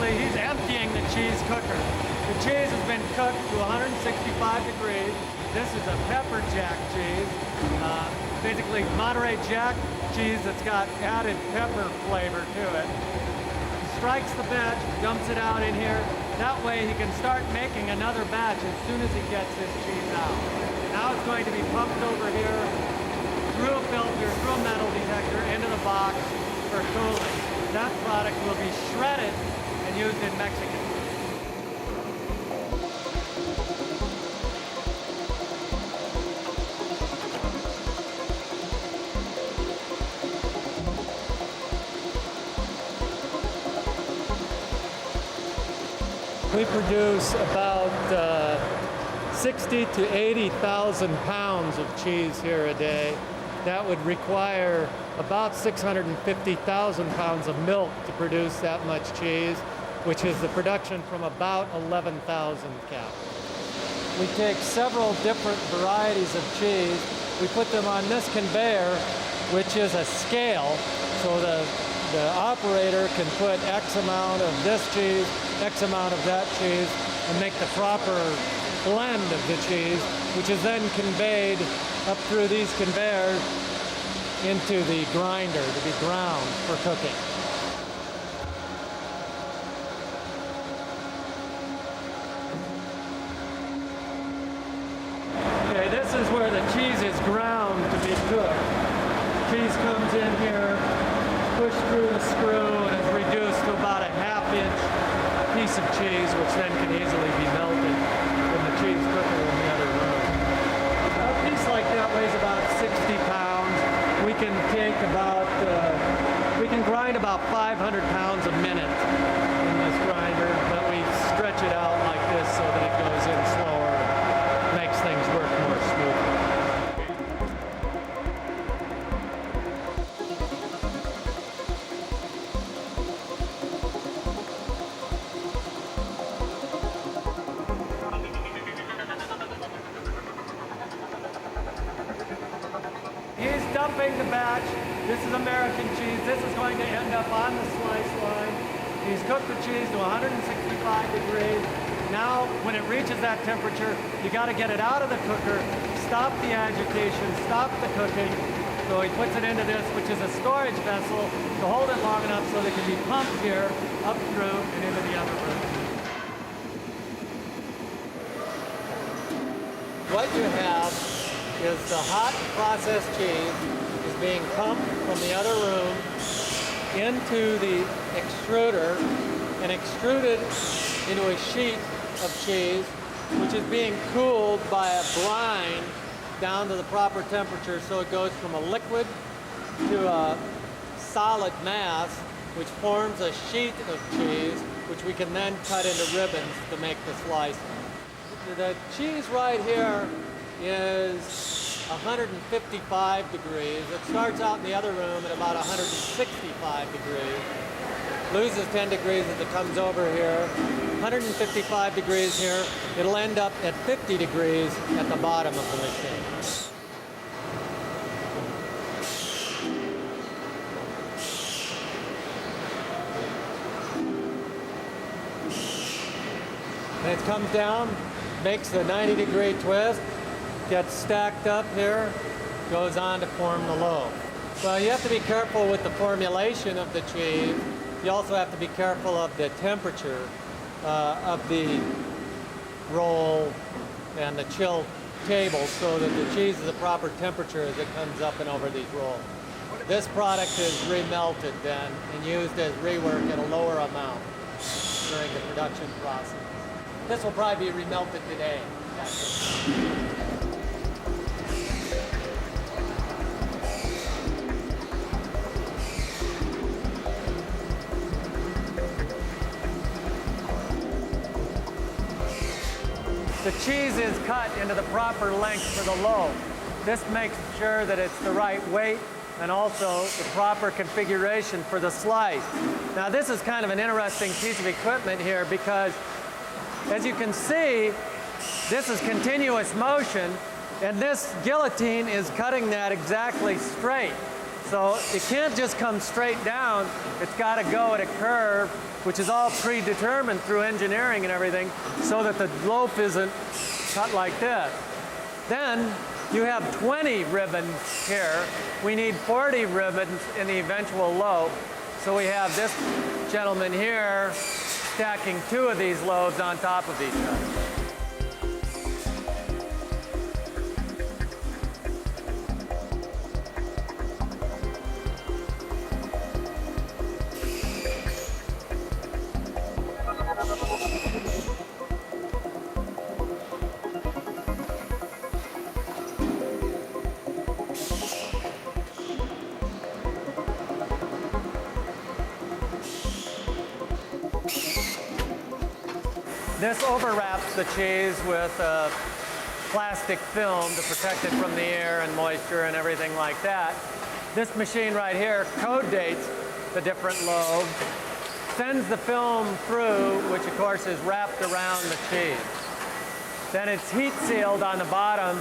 basically, he's emptying the cheese cooker. The cheese has been cooked to 165 degrees. This is a pepper jack cheese. Basically, Monterey Jack cheese that's got added pepper flavor to it. He strikes the bench, dumps it out in here. That way he can start making another batch as soon as he gets his cheese out. Now it's going to be pumped over here through a filter, through a metal detector, into the box for cooling. That product will be shredded and used in Mexican. We produce about 60 to 80,000 pounds of cheese here a day. That would require about 650,000 pounds of milk to produce that much cheese, which is the production from about 11,000 cows. We take several different varieties of cheese. We put them on this conveyor, which is a scale, so the operator can put X amount of this cheese, X amount of that cheese, and make the proper blend of the cheese, which is then conveyed up through these conveyors into the grinder to be ground for cooking. Okay, this is where the cheese is ground to be cooked. Cheese comes in here, pushed through the screw, and is reduced to about a half-inch piece of cheese, which then can easily be melted in the cheese cooker in the other room. A piece like that weighs about 60 pounds. We can take about, we can grind about 500 pounds a minute in this grinder, but we stretch it out like this so that it goes in slower and makes things work more smoothly. He's dumping the batch. This is American cheese. This is going to end up on the slice line. He's cooked the cheese to 165 degrees. Now, when it reaches that temperature, you got to get it out of the cooker, stop the agitation, stop the cooking. So he puts it into this, which is a storage vessel, to hold it long enough so that it can be pumped here, up through, and into the other room. What you have is the hot processed cheese is being pumped from the other room into the extruder and extruded into a sheet of cheese, which is being cooled by a brine down to the proper temperature, so it goes from a liquid to a solid mass, which forms a sheet of cheese, which we can then cut into ribbons to make the slices. The cheese right here is 155 degrees. It starts out in the other room at about 165 degrees. Loses 10 degrees as it comes over here. 155 degrees here. It'll end up at 50 degrees at the bottom of the machine. And it comes down, makes the 90-degree twist, gets stacked up here, goes on to form the loaf. Well, you have to be careful with the formulation of the cheese. You also have to be careful of the temperature of the roll and the chill table so that the cheese is the proper temperature as it comes up and over these rolls. This product is remelted then and used as rework at a lower amount during the production process. This will probably be remelted today. The cheese is cut into the proper length for the loaf. This makes sure that it's the right weight and also the proper configuration for the slice. Now this is kind of an interesting piece of equipment here because as you can see, this is continuous motion and this guillotine is cutting that exactly straight. So it can't just come straight down. It's got to go at a curve, which is all predetermined through engineering and everything, so that the loaf isn't cut like this. Then you have 20 ribbons here. We need 40 ribbons in the eventual loaf. So we have this gentleman here stacking 2 of these loaves on top of each other. This overwraps the cheese with a plastic film to protect it from the air and moisture and everything like that. This machine right here code dates the different loaves, sends the film through, which of course is wrapped around the cheese. Then it's heat sealed on the bottom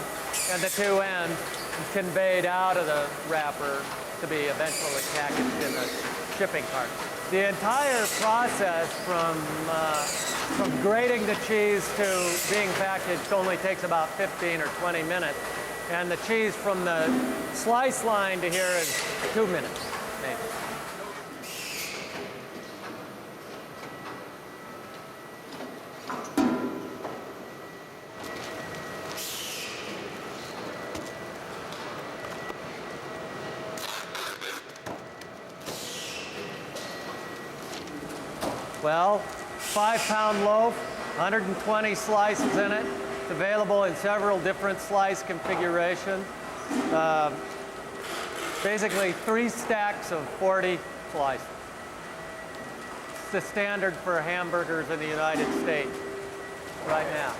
and the 2 ends and conveyed out of the wrapper to be eventually packaged in the shipping cart. The entire process from grating the cheese to being packaged only takes about 15 or 20 minutes. And the cheese from the slice line to here is 2 minutes, maybe. Well, 5-pound loaf, 120 slices in it. It's available in several different slice configurations. Basically 3 stacks of 40 slices. It's the standard for hamburgers in the United States right now.